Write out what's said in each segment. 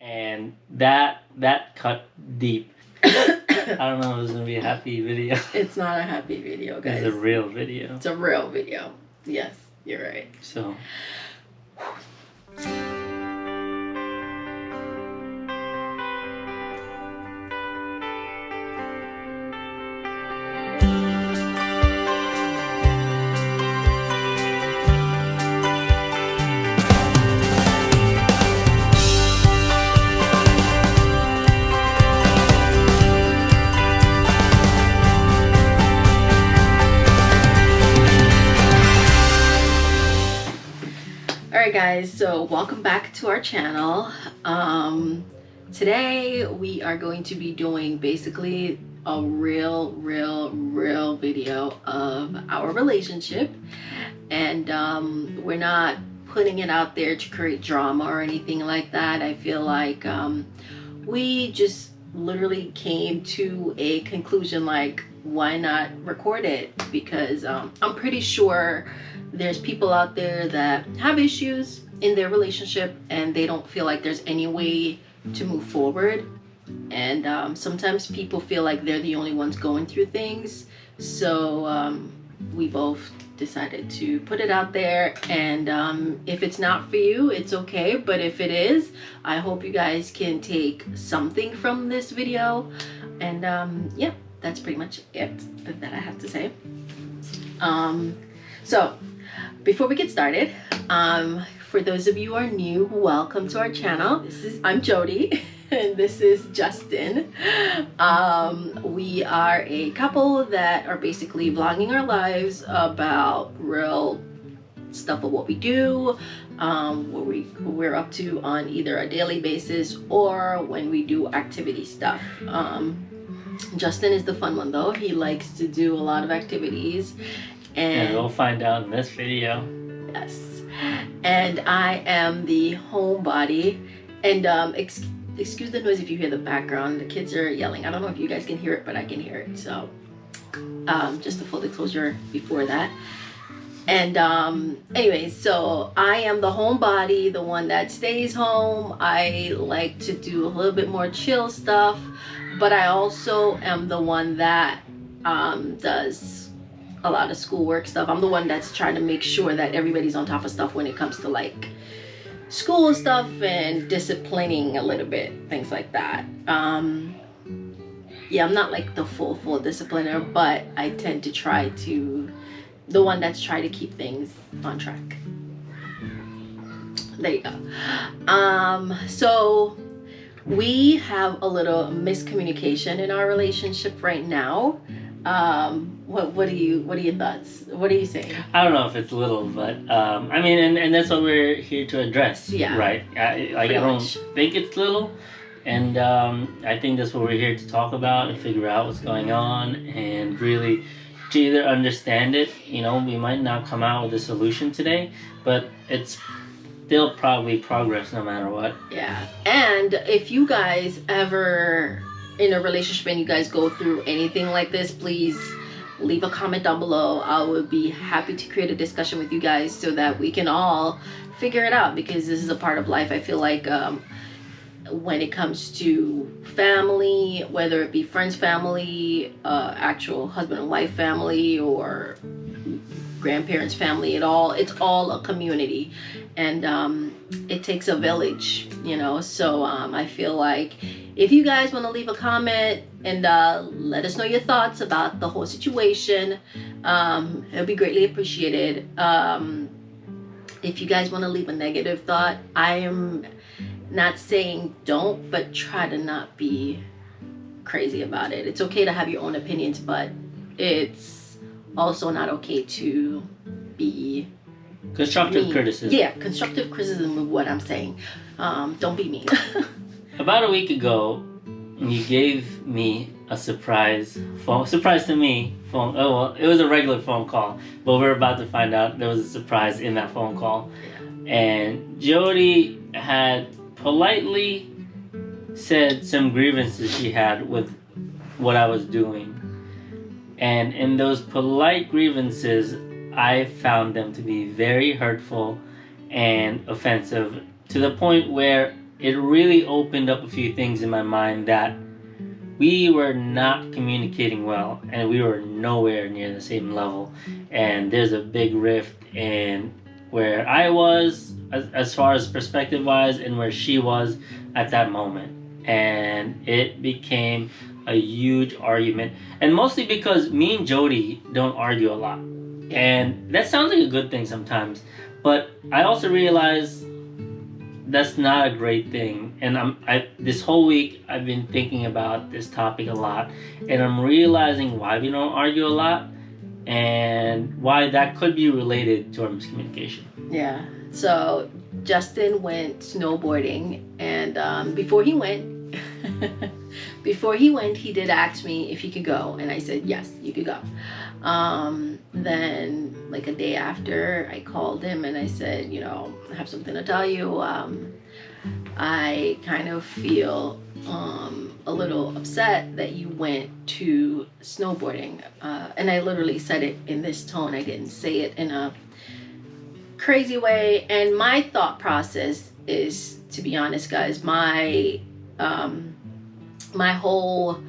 and that cut deep. I don't know if it's gonna be a happy video. It's not a happy video, guys. It's a real video. It's a real video. Yes, you're right. So. Alright guys, so welcome back to our channel. Today we are going to be doing basically a real video of our relationship, and we're not putting it out there to create drama or anything like that. I feel like we just literally came to a conclusion, like, why not record it? Because I'm pretty sure there's people out there that have issues in their relationship and they don't feel like there's any way to move forward, and sometimes people feel like they're the only ones going through things. So we both decided to put it out there, and if it's not for you, it's okay, but if it is, I hope you guys can take something from this video. And yeah, that's pretty much it that I have to say. So before we get started, for those of you who are new, welcome to our channel. I'm Jody and this is Justin. We are a couple that are basically vlogging our lives about real stuff of what we do, what we're up to on either a daily basis or when we do activity stuff. Justin is the fun one though. He likes to do a lot of activities, and we'll find out in this video. Yes. And I am the homebody. And excuse the noise if you hear the background. The kids are yelling. I don't know if you guys can hear it, but I can hear it. So just a full disclosure before that. And anyways, so I am the homebody, the one that stays home. I like to do a little bit more chill stuff, but I also am the one that does a lot of schoolwork stuff. I'm the one that's trying to make sure that everybody's on top of stuff when it comes to like school stuff and disciplining a little bit, things like that. Yeah, I'm not like the full discipliner, but I tend to try to, the one that's trying to keep things on track. There you go. So we have a little miscommunication in our relationship right now. What are your thoughts? What are you saying? I don't know if it's little, but I mean, and that's what we're here to address. Yeah. Right. I don't think it's little, and I think that's what we're here to talk about and figure out what's going on, and really to either understand it. You know, we might not come out with a solution today, but it's still probably progress no matter what. Yeah. And if you guys ever in a relationship and you guys go through anything like this, please leave a comment down below. I would be happy to create a discussion with you guys so that we can all figure it out, because this is a part of life. I feel like when it comes to family, whether it be friends, family, actual husband and wife family, or grandparents family, it's all a community, and it takes a village, you know. So I feel like if you guys want to leave a comment and let us know your thoughts about the whole situation, it'll be greatly appreciated. If you guys want to leave a negative thought, I am not saying don't, but try to not be crazy about it. It's okay to have your own opinions, but it's also not okay to be constructive mean. criticism. Yeah, constructive criticism of what I'm saying. Don't be mean. About a week ago, you gave me a surprise to me phone. Oh well, it was a regular phone call, but we're about to find out there was a surprise in that phone call. Yeah. And Jody had politely said some grievances she had with what I was doing. And in those polite grievances, I found them to be very hurtful and offensive, to the point where it really opened up a few things in my mind that we were not communicating well, and we were nowhere near the same level. And there's a big rift in where I was, as far as perspective wise, and where she was at that moment. And it became a huge argument, and mostly because me and Jody don't argue a lot. And that sounds like a good thing sometimes, but I also realize that's not a great thing. And this whole week I've been thinking about this topic a lot, and I'm realizing why we don't argue a lot and why that could be related to our miscommunication. Yeah. So Justin went snowboarding, and before he went, he did ask me if he could go, and I said yes, you could go. Then like a day after, I called him and I said, you know, I have something to tell you. I kind of feel a little upset that you went to snowboarding, and I literally said it in this tone. I didn't say it in a crazy way. And my thought process is, to be honest, guys, my whole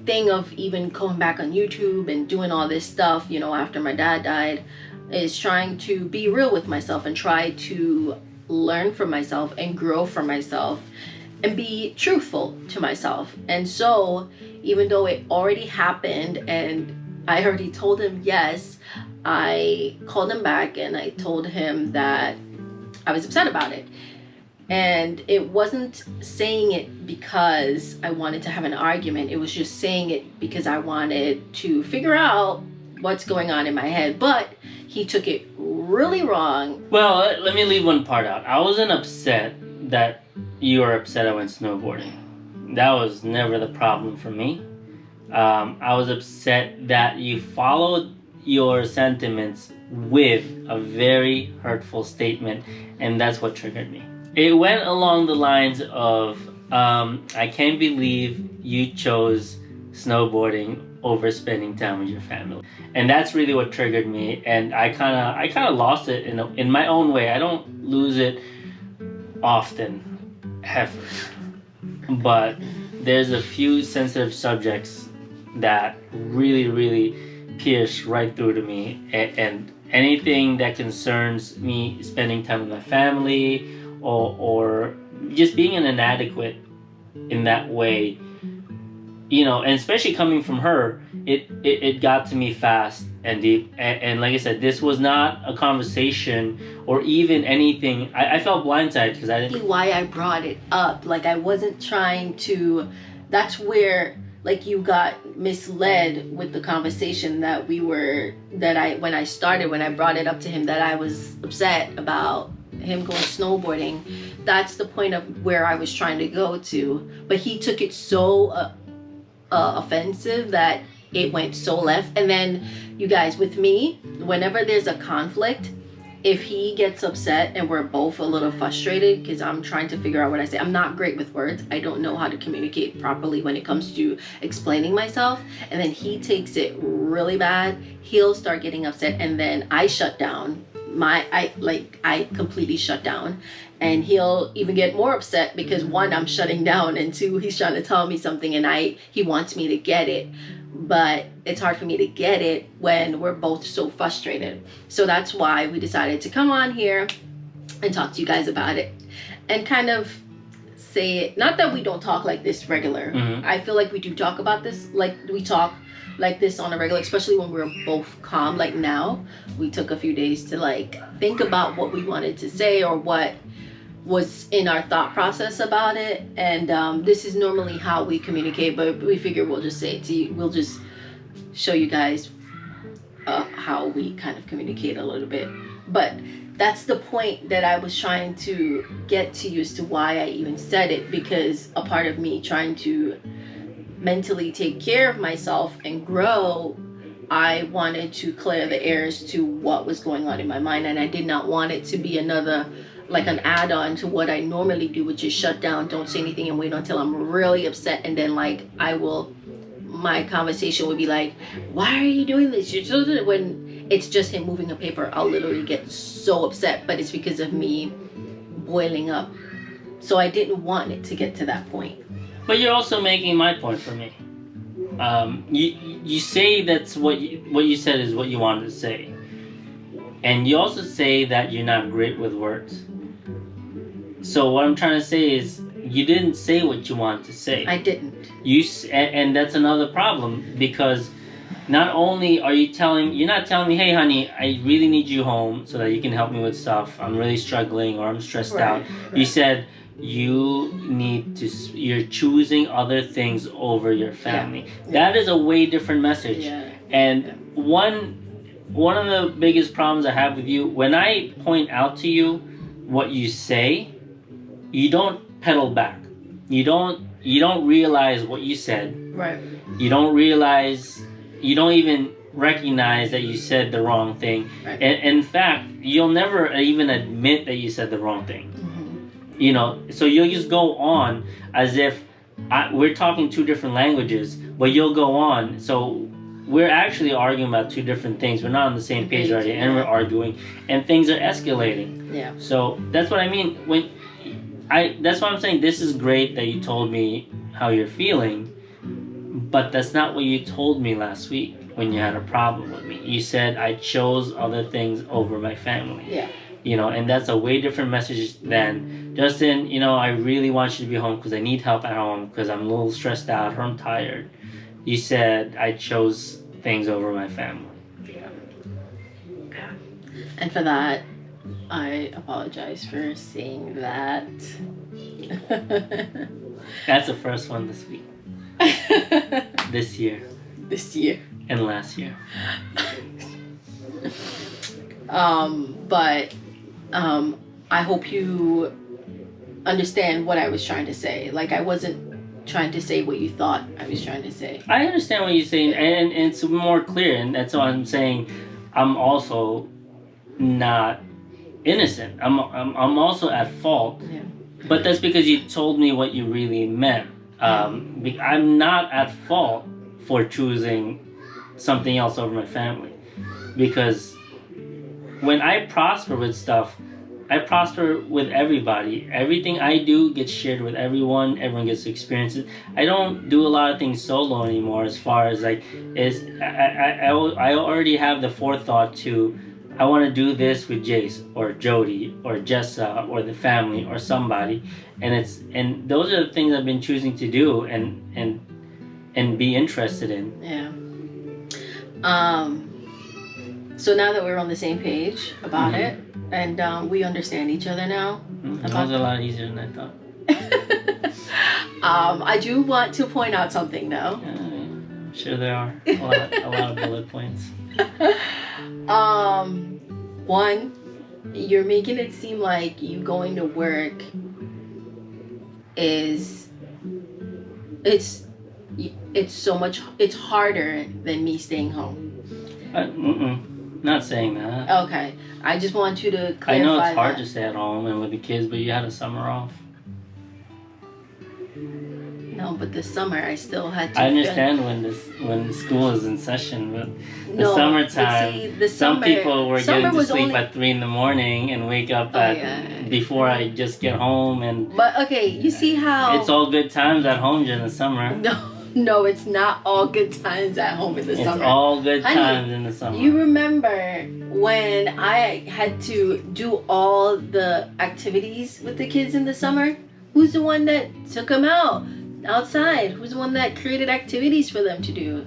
thing of even going back on YouTube and doing all this stuff, you know, after my dad died, is trying to be real with myself and try to learn from myself and grow from myself and be truthful to myself. And so even though it already happened and I already told him yes, I called him back and I told him that I was upset about it. And it wasn't saying it because I wanted to have an argument. It was just saying it because I wanted to figure out what's going on in my head. But he took it really wrong. Well, let me leave one part out. I wasn't upset that you were upset I went snowboarding. That was never the problem for me. I was upset that you followed your sentiments with a very hurtful statement, and that's what triggered me. It went along the lines of, I can't believe you chose snowboarding over spending time with your family. And that's really what triggered me, and I kind of lost it in my own way. I don't lose it often, ever. But there's a few sensitive subjects that really pierce right through to me, and anything that concerns me spending time with my family or just being an inadequate in that way, you know, and especially coming from her, it got to me fast and deep. And like I said, this was not a conversation or even anything. I felt blindsided because I didn't. Why I brought it up, like I wasn't trying to. That's where like you got misled with the conversation that when I brought it up to him that I was upset about him going snowboarding. That's the point of where I was trying to go to, but he took it so offensive that it went so left. And then you guys, with me, whenever there's a conflict, if he gets upset and we're both a little frustrated because I'm trying to figure out what I say, I'm not great with words. I don't know how to communicate properly when it comes to explaining myself. And then he takes it really bad. He'll start getting upset, and then I shut down. I completely shut down, and he'll even get more upset because one, I'm shutting down, and two, he's trying to tell me something and he wants me to get it, but it's hard for me to get it when we're both so frustrated. So that's why we decided to come on here and talk to you guys about it and kind of say it. Not that we don't talk like this regular. I feel like we do talk about this, like we talk like this on a regular, especially when we're both calm. Like now, we took a few days to like think about what we wanted to say or what was in our thought process about it. And this is normally how we communicate, but we figure we'll just say it to you. We'll just show you guys how we kind of communicate a little bit. But that's the point that I was trying to get to you as to why I even said it, because a part of me trying to mentally take care of myself and grow, I wanted to clear the air as to what was going on in my mind, and I did not want it to be another, like an add-on to what I normally do, which is shut down, don't say anything, and wait until I'm really upset, and then like my conversation would be like, why are you doing this? When it's just him moving a paper, I'll literally get so upset, but it's because of me boiling up So I didn't want it to get to that point. But you're also making my point for me. You say that's what you said is what you wanted to say, and you also say that you're not great with words. So what I'm trying to say is you didn't say what you wanted to say. I didn't. And that's another problem, because not only are you're not telling me, hey honey, I really need you home so that you can help me with stuff. I'm really struggling or I'm stressed out. Right. You said you're choosing other things over your family. Yeah. That is a way different message. Yeah. And one of the biggest problems I have with you, when I point out to you what you say, you don't pedal back. You don't realize what you said. Right. You don't even recognize that you said the wrong thing. Right. And in fact, you'll never even admit that you said the wrong thing. Mm-hmm. So you'll just go on as if we're talking two different languages, but you'll go on. So we're actually arguing about two different things. We're not on the same page already, and we're arguing, and things are escalating. Yeah. So that's what I mean. That's why I'm saying this is great that you told me how you're feeling, but that's not what you told me last week when you had a problem with me. You said I chose other things over my family. Yeah. And that's a way different message than, Justin, I really want you to be home because I need help at home because I'm a little stressed out or I'm tired. You said I chose things over my family. Yeah. And for that, I apologize for saying that. That's the first one this week. This year. And last year. But I hope you understand what I was trying to say. Like, I wasn't trying to say what you thought I was trying to say. I understand what you're saying, and it's more clear, and that's why I'm saying I'm also not innocent. I'm also at fault. Yeah. But that's because you told me what you really meant. I'm not at fault for choosing something else over my family, because when I prosper with stuff, I prosper with everybody. Everything I do gets shared with everyone. Everyone gets to experience it. I don't do a lot of things solo anymore. As far as I already have the forethought to, I want to do this with Jace or Jody or Jessa or the family or somebody, and those are the things I've been choosing to do and be interested in. Yeah. So now that we're on the same page about it, and we understand each other now. That was a lot easier than I thought. I do want to point out something though. I'm sure there are a lot of bullet points. One, you're making it seem like you going to work it's harder than me staying home. Not saying that. Okay. I just want you to clarify. I know it's hard to stay at home and with the kids, but you had a summer off. No, but this summer I still had to. I understand when school is in session, but the summertime, some people were getting to sleep at 3 a.m. and wake up before I just get home. But okay, you see how it's all good times at home during the summer. No, it's not all good times at home in the summer. It's all good times in the summer. You remember when I had to do all the activities with the kids in the summer? Who's the one that took them outside? Who's the one that created activities for them to do?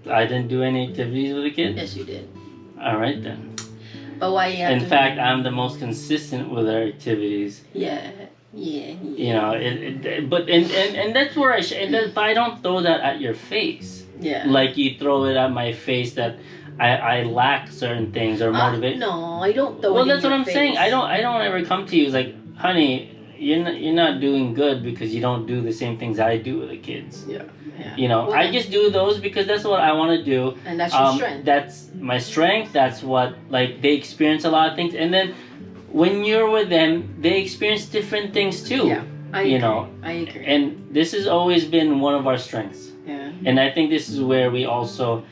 I didn't do any activities with the kids? Yes, you did. All right, then. But why you have In fact, I'm the most consistent with our activities. Yeah. But that's where but I don't throw that at your face. Yeah. Like you throw it at my face that I lack certain things or motivate. No, I don't throw it. Well, that's what I'm saying. I don't ever come to you like, honey, you're not doing good because you don't do the same things I do with the kids. Yeah. Well, I just do those because that's what I want to do. And that's your strength. That's my strength. That's what they experience a lot of things, and then when you're with them, they experience different things too. Yeah, I agree. And this has always been one of our strengths. Yeah. And I think this is where we also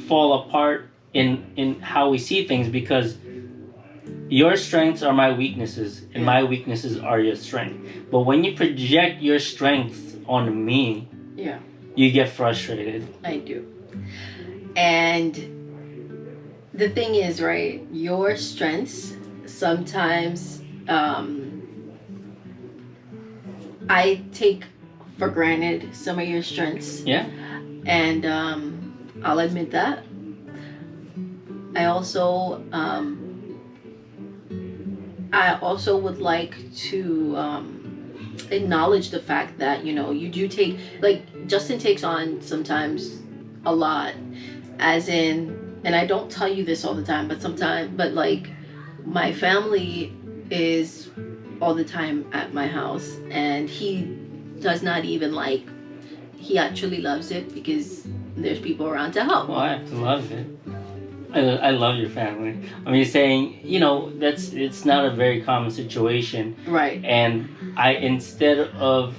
fall apart in how we see things, because your strengths are my weaknesses, and my weaknesses are your strength. But when you project your strengths on me, you get frustrated. I do. And the thing is, right, your strengths sometimes I take for granted some of your strengths. Yeah. And I'll admit that. I also would like to acknowledge the fact that, you know, you do take, like, Justin takes on sometimes a lot, as in, and I don't tell you this all the time, but like, my family is all the time at my house, and he does not even like, he actually loves it because there's people around to help. Well, I have to love it. I love your family. I mean, saying, you know, it's not a very common situation. Right. And instead of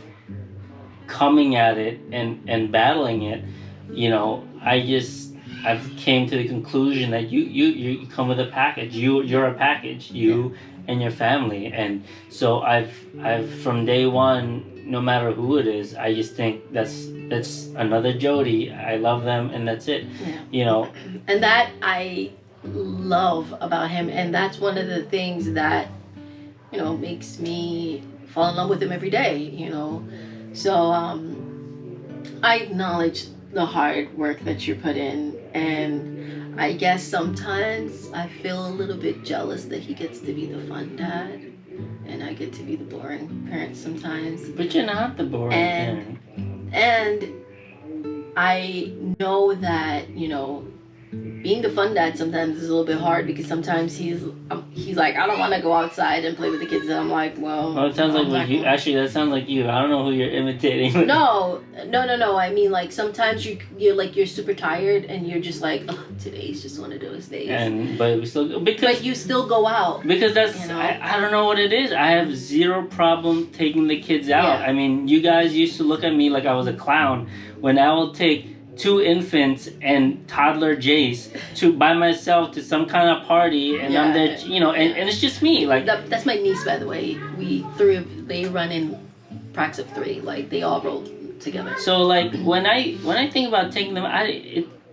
coming at it and battling it, you know, I've came to the conclusion that you come with a package. You're a package. You and your family. And so I've from day one, no matter who it is, I just think that's another Jody. I love them, and that's it. Yeah. You know. And that I love about him, and that's one of the things that, you know, makes me fall in love with him every day. You know, so I acknowledge the hard work that you put in, and I guess sometimes I feel a little bit jealous that he gets to be the fun dad, and I get to be the boring parent sometimes. But you're not the boring parent. And I know that, you know, being the fun dad sometimes is a little bit hard, because sometimes he's like, I don't want to go outside and play with the kids, and I'm like, well. Oh, it sounds like you. Actually, that sounds like you. I don't know who you're imitating. No. I mean, like, sometimes you're super tired, and you're just like, oh, today's just one of those days. But we still But you still go out. Because that's, you know? I don't know what it is. I have zero problem taking the kids out. Yeah. I mean, you guys used to look at me like I was a clown when I will take 2 infants and toddler Jace by myself to some kind of party, and I'm there, you know, and it's just me. Like, that's my niece, by the way. They run in packs of 3. Like, they all roll together. So, like, when I think about taking them,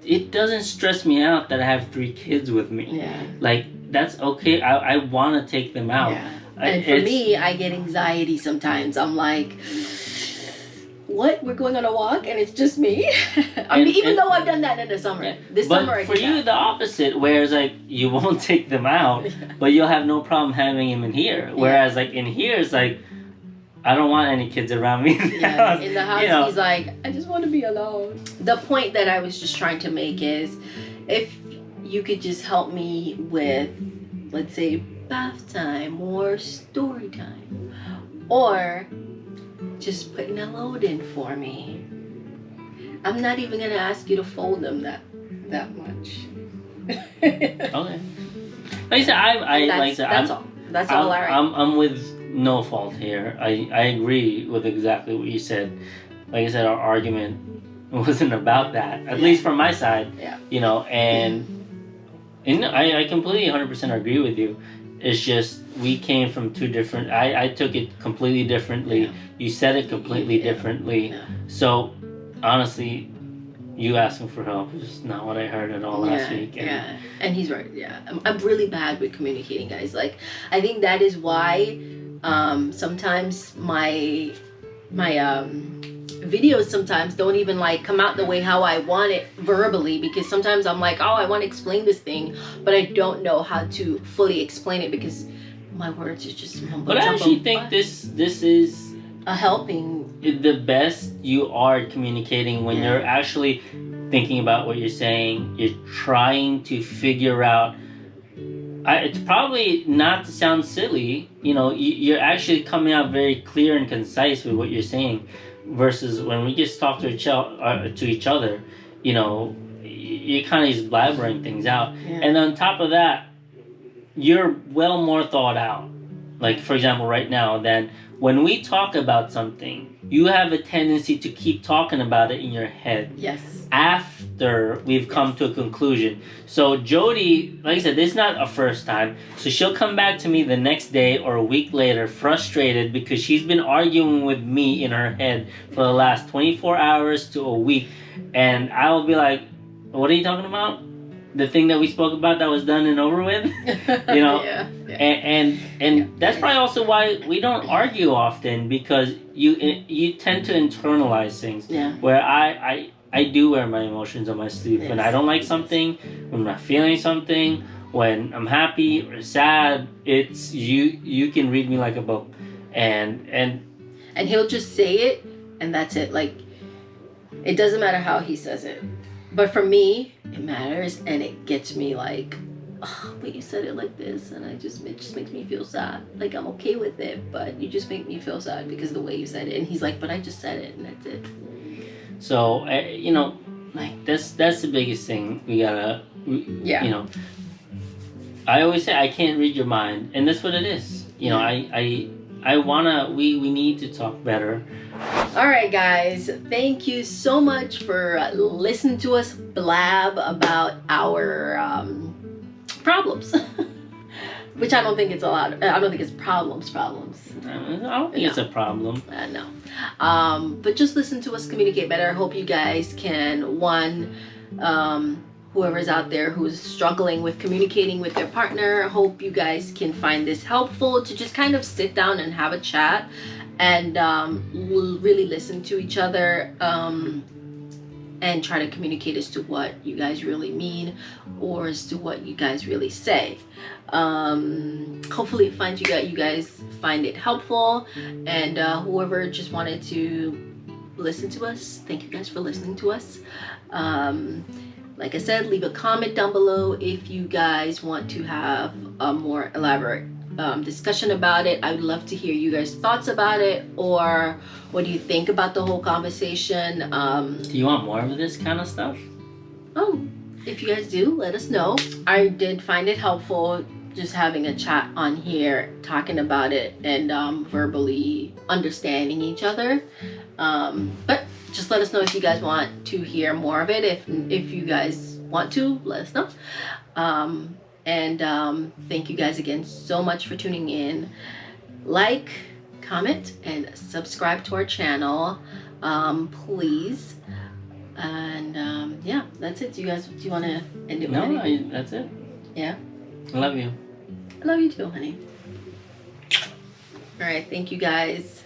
it doesn't stress me out that I have 3 kids with me. Yeah. Like, that's okay. I want to take them out. Yeah. And for me, I get anxiety sometimes. I'm like, what? We're going on a walk and it's just me? Even though I've done that in the summer. Yeah. This summer I did for you, the opposite, whereas, like, you won't take them out, but you'll have no problem having them in here. Whereas, like, in here, it's like, I don't want any kids around me. In the house. In the house, you know. He's like, I just want to be alone. The point that I was just trying to make is, if you could just help me with, let's say, bath time or story time, or just putting a load in for me. I'm not even gonna ask you to fold them that much. Okay. Like I said, that's all. That's all I write. I'm with no fault here. I agree with exactly what you said. Like I said, our argument wasn't about that. At least from my side. Yeah. You know, and I completely 100% agree with you. It's just we came from 2 different. I took it completely differently. Yeah. You said it completely differently. Yeah. So honestly, you asking for help is not what I heard at all last week. And he's right. Yeah, I'm really bad with communicating, guys. Like, I think that is why sometimes my videos sometimes don't even like come out the way how I want it verbally, because sometimes I'm like, oh, I want to explain this thing, but I don't know how to fully explain it because my words are just mumbo. But I actually think this is a helping. The best you are communicating when you're actually thinking about what you're saying. You're trying to figure out. It's probably not to sound silly, you know. You're actually coming out very clear and concise with what you're saying. Versus when we just talk to each other, you know, you're kind of just blabbering things out. Yeah. And on top of that, you're well more thought out. Like, for example, right now, than when we talk about something, you have a tendency to keep talking about it in your head. Yes. After we've come to a conclusion. So Jody, like I said, this is not a first time. So she'll come back to me the next day or a week later frustrated because she's been arguing with me in her head for the last 24 hours to a week. And I'll be like, what are you talking about? The thing that we spoke about that was done and over with? You know? Yeah. And that's probably also why we don't argue often, because you tend to internalize things. Yeah. Where I do wear my emotions on my sleeve. When I don't like something, when I'm not feeling something, when I'm happy or sad, it's you can read me like a book. And he'll just say it, and that's it. Like, it doesn't matter how he says it. But for me, it matters, and it gets me like, oh, but you said it like this, and it just makes me feel sad. Like, I'm okay with it, but you just make me feel sad because of the way you said it. And he's like, but I just said it, and that's it. So, you know, like, that's the biggest thing we gotta, Yeah. you know, I always say I can't read your mind, and that's what it is. You know, I wanna, we need to talk better. All right, guys, thank you so much for listening to us blab about our problems. Which I don't think it's a lot. I don't think it's problems. I don't think it's a problem. No. But just listen to us communicate better. I hope you guys can, whoever's out there who's struggling with communicating with their partner, hope you guys can find this helpful to just kind of sit down and have a chat and really listen to each other and try to communicate as to what you guys really mean or as to what you guys really say. Hopefully you guys find it helpful, and whoever just wanted to listen to us, thank you guys for listening to us. Like I said, leave a comment down below if you guys want to have a more elaborate discussion about it. I would love to hear you guys' thoughts about it, or what do you think about the whole conversation. Do you want more of this kind of stuff? If you guys do, let us know. I did find it helpful just having a chat on here, talking about it, and verbally understanding each other. But just let us know if you guys want to hear more of it. If you guys want to, let us know. And thank you guys again so much for tuning in. Like, comment, and subscribe to our channel, please. And yeah, that's it. Do you want to end it with anything? No, that's it. Yeah. I love you. I love you too, honey. All right, thank you guys.